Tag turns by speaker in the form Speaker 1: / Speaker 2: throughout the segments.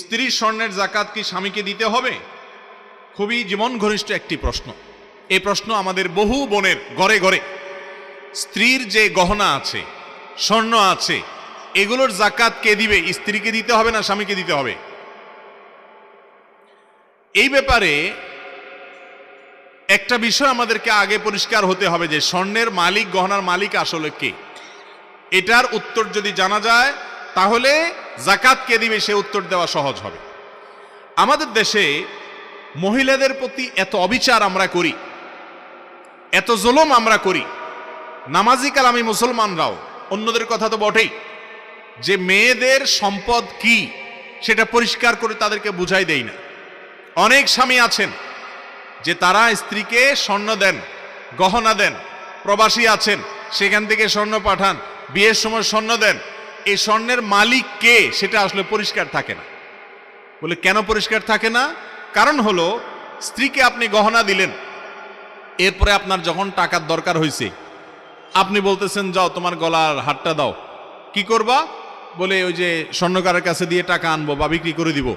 Speaker 1: স্ত্রীর স্বর্ণের জাকাত কি স্বামীকে দিতে হবে? খুবই জীবন ঘনিষ্ঠ একটি প্রশ্ন। এই প্রশ্ন আমাদের বহু বোনের ঘরে ঘরে। স্ত্রীর যে গহনা আছে, স্বর্ণ আছে, এগুলোর জাকাত কে দিবে? স্ত্রীকে দিতে হবে না স্বামীকে দিতে হবে? এই ব্যাপারে একটা বিষয় আমাদেরকে আগে পরিষ্কার হতে হবে যে স্বর্ণের মালিক, গহনার মালিক আসলে কে। এটার উত্তর যদি জানা যায় তাহলে জাকাত কে দিবে সে উত্তর দেওয়া সহজ হবে। আমাদের দেশে মহিলাদের প্রতি এত অবিচার আমরা করি, এত জুলুম আমরা করি, নামাজি কালামি মুসলমানরাও, অন্যদের কথা তো বটেই, যে মেয়েদের সম্পদ কি সেটা পরিষ্কার করে তাদেরকে বুঝাই দেই না। অনেক স্বামী আছেন যে তারা স্ত্রীকে স্বর্ণ দেন, গহনা দেন, প্রবাসী আছেন সেখান থেকে স্বর্ণ পাঠান, বিয়ের সময় স্বর্ণ দেন। এই স্বর্ণের মালিক কে সেটা আসলে পরিষ্কার থাকে না। বলে কেন পরিষ্কার থাকে না? কারণ হলো স্ত্রীকে আপনি গহনা দিলেন, এরপরে আপনার যখন টাকার দরকার হয়েছে আপনি বলতেছেন যাও তোমার গলার হারটা দাও। কি করবা? বলে ওই যে স্বর্ণকারের কাছে দিয়ে টাকা আনবো বা বিক্রি করে দিব।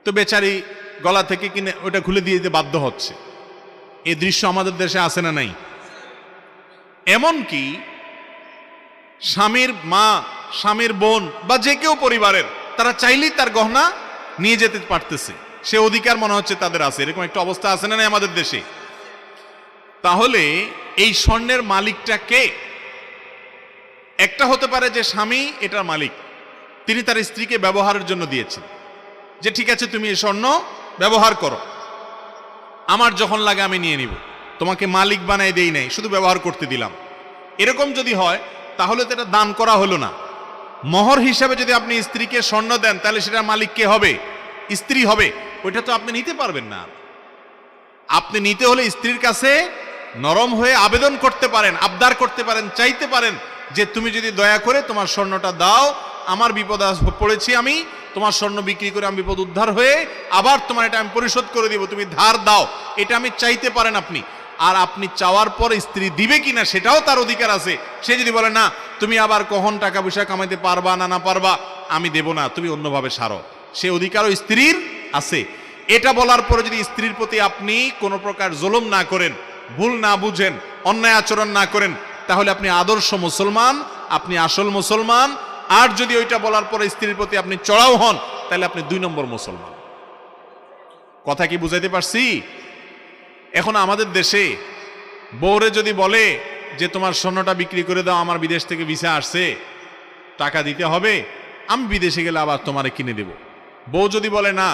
Speaker 1: তো বেচারি গলা থেকে কিনে ওটা খুলে দিয়ে দিতে বাধ্য হচ্ছে। এই দৃশ্য আমাদের দেশে আছে না নাই? এমনকি স্বামীর মা, স্বামীর বোন বা যে কেউ পরিবারের, তারা চাইলেই তার গহনা নিয়ে যেতে পারতেছে, সে অধিকার মনে হচ্ছে তাদের আছে। এরকম একটা অবস্থা আছে না নাই আমাদের দেশে? তাহলে এই স্বর্ণের মালিকটা কে? একটা হতে পারে যে স্বামী এটার মালিক, তিনি তার স্ত্রীকে ব্যবহারের জন্য দিয়েছেন, যে ঠিক আছে তুমি এই স্বর্ণ ব্যবহার করো, আমার যখন লাগে আমি নিয়ে নিব, তোমাকে মালিক বানাই দেই নাই, শুধু ব্যবহার করতে দিলাম। এরকম যদি হয় তাহলে তো এটা দান করা হলো না। মোহর হিসাবে যদি আপনি স্ত্রীকে স্বর্ণ দেন তাহলে সেটা মালিক কে হবে? স্ত্রী হবে। ওইটা তো আপনি নিতে পারবেন না। আপনি নিতে হলে স্ত্রীর কাছে নরম হয়ে আবেদন করতে পারেন, আবদার করতে পারেন, চাইতে পারেন যে তুমি যদি দয়া করে তোমার স্বর্ণটা দাও, আমার বিপদ পড়েছি, আমি তোমার স্বর্ণ বিক্রি করে আমি বিপদ উদ্ধার হয়ে আবার তোমার এটা আমি পরিশোধ করে দিব, তুমি ধার দাও। এটা আমি চাইতে পারেন আপনি। আর আপনি চাওয়ার পর স্ত্রী দিবে কিনা সেটাও তার অধিকার আছে। সে যদি বলে না তুমি আবার কখন টাকা পয়সা কামাইতে পারবা না পারবা, আমি দেব না, তুমি অন্যভাবে সারো, সে অধিকারও স্ত্রীর আছে। এটা বলার পরে যদি স্ত্রীর প্রতি আপনি কোনো প্রকার জুলুম না করেন, ভুল না বুঝেন, অন্যায় আচরণ না করেন, তাহলে আপনি আদর্শ মুসলমান, আপনি আসল মুসলমান। আর যদি ওইটা বলার পরে স্ত্রীর প্রতি আপনি চড়াও হন তাহলে আপনি 2 নম্বর মুসলমান। কথা কি বুঝাইতে পারছি? এখন আমাদের দেশে বউরে যদি বলে যে তোমার স্বর্ণটা বিক্রি করে দাও, আমার বিদেশ থেকে ভিসা আসছে, টাকা দিতে হবে, আমি বিদেশে গেলে আবার তোমারে কিনে দেব। বউ যদি বলে না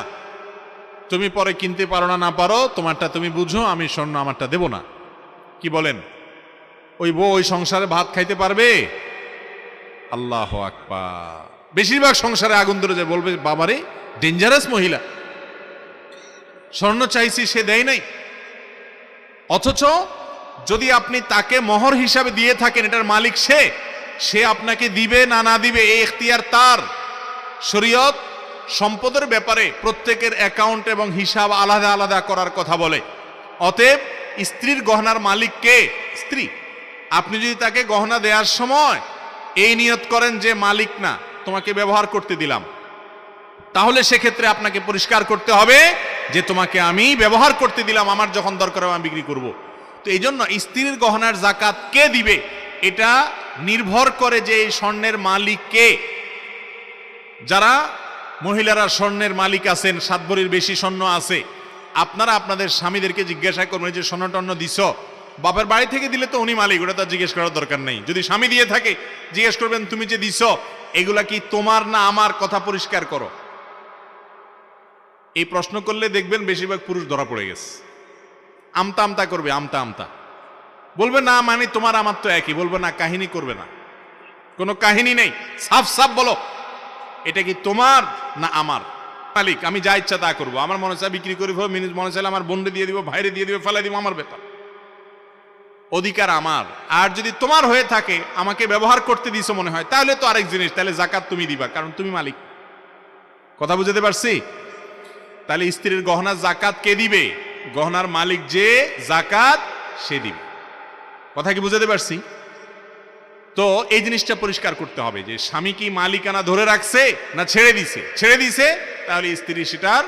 Speaker 1: তুমি পরে কিনতে পারো না পারো, তোমারটা তুমি বুঝো, আমি স্বর্ণ আমারটা দেব না, কি বলেন? ওই বউ ওই সংসারে ভাত খাইতে পারবে? আল্লাহ আকবার। বেশিরভাগ সংসারে আগুন ধরে যায়, বলবে বাবারে ডেঞ্জারাস মহিলা, স্বর্ণ চাইছি সে দেয় নাই। অথচ যদি আপনি তাকে মোহর হিসাবে দিয়ে থাকেন, এটার মালিক সে আপনাকে দিবে না দিবে এই এখতিয়ার তার। শরীয়ত সম্পদের ব্যাপারে প্রত্যেকের অ্যাকাউন্ট এবং হিসাব আলাদা আলাদা করার কথা বলে। অতএব স্ত্রীর গহনার মালিক কে? স্ত্রী। আপনি যদি তাকে গহনা দেওয়ার সময় এই নিয়ত করেন যে মালিক না, তোমাকে ব্যবহার করতে দিলাম, তাহলে সেক্ষেত্রে আপনাকে পরিষ্কার করতে হবে যে তোমাকে আমি ব্যবহার করতে দিলাম, আমার যখন দরকার হবে আমি বিক্রি করব। তো এই জন্য স্ত্রীর গহনার জাকাত কে দিবে এটা নির্ভর করে যে এই স্বর্ণের মালিক কে। যারা মহিলারা স্বর্ণের মালিক আছেন, 7 ভরির বেশি স্বর্ণ আছে, আপনারা আপনাদের স্বামীদেরকে জিজ্ঞাসা করবেন যে স্বর্ণ টর্ণ দিছ, বাপের বাড়ি থেকে দিলে তো উনি মালিক, ওটা তার জিজ্ঞেস করার দরকার নেই। যদি স্বামী দিয়ে থাকে জিজ্ঞেস করবেন তুমি যে দিছ এগুলা কি তোমার না আমার, কথা পরিষ্কার করো। এই প্রশ্ন করলে দেখবেন বেশিরভাগ পুরুষ ধরা পড়ে গেছে। আমতা আমতা করবে, আমতা আমতা বলবে না মানে তোমার আমার তো একই, বলবে না কাহিনী করবে না, কোনো কাহিনী নেই, সাফ সাফ বলো এটা কি তোমার না আমার। মালিক, আমি যা ইচ্ছা তা করবো, আমার মনে চায় বিক্রি করে ফেলবো, মনে চাইলে আমার বোনরে দিয়ে দিব, ভাইরে দিয়ে দিব, ফেলাই দিব, আমার ব্যাপার, অধিকার আমার। আর যদি তোমার হয়ে থাকে, আমাকে ব্যবহার করতে দিছো মনে হয়, তাহলে তো আরেক জিনিস, তাহলে জাকাত তুমি দিবা, কারণ তুমি মালিক। কথা বুঝতে পারছি? তাহলে স্ত্রীর গহনার জাকাত কে দিবে? গহনার মালিক যে, জাকাত সে দিবে। কথা কি বুঝতে পারছি? তো এই জিনিসটা পরিষ্কার করতে হবে যে স্বামী কি মালিকানা ধরে রাখছে না ছেড়ে দিছে। ছেড়ে দিছে তাহলে স্ত্রী সেটার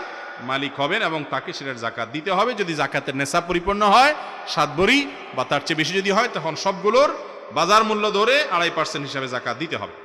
Speaker 1: মালিক হবেন এবং তাকে সেটার জাকাত দিতে হবে। যদি জাকাতের নেশা পরিপূর্ণ হয় 7 ভরি বা তার চেয়ে বেশি যদি হয়, তখন সবগুলোর বাজার মূল্য ধরে 2.5% হিসাবে জাকাত দিতে হবে।